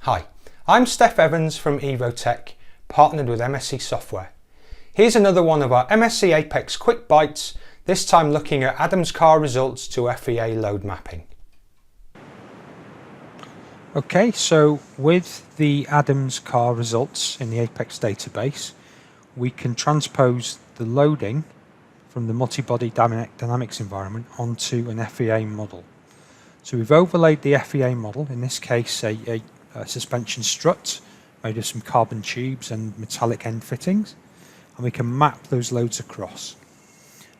Hi, I'm Steph Evans from Evotech, partnered with MSC Software. Here's another one of our MSC Apex quick bites, this time looking at Adams car results to FEA load mapping. Okay, so with the Adams car results in the Apex database, we can transpose the loading from the multi-body dynamics environment onto an FEA model. So we've overlaid the FEA model, in this case a suspension strut made of some carbon tubes and metallic end fittings, and we can map those loads across.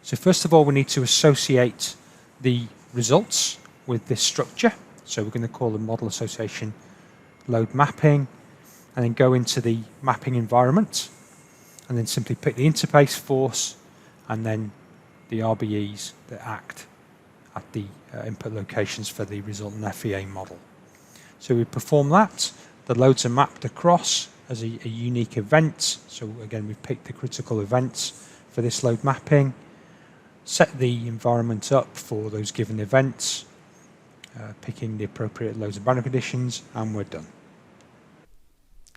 So first of all, we need to associate the results with this structure. So we're going to call the model association load mapping, and then go into the mapping environment, and then simply pick the interface force and then the RBEs that act at the input locations for the resultant FEA model. So we perform that. The loads are mapped across as a unique event. So again, we've picked the critical events for this load mapping, set the environment up for those given events, picking the appropriate loads and boundary conditions, and we're done.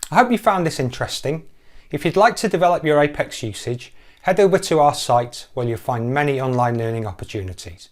I hope you found this interesting. If you'd like to develop your Apex usage, head over to our site where you'll find many online learning opportunities.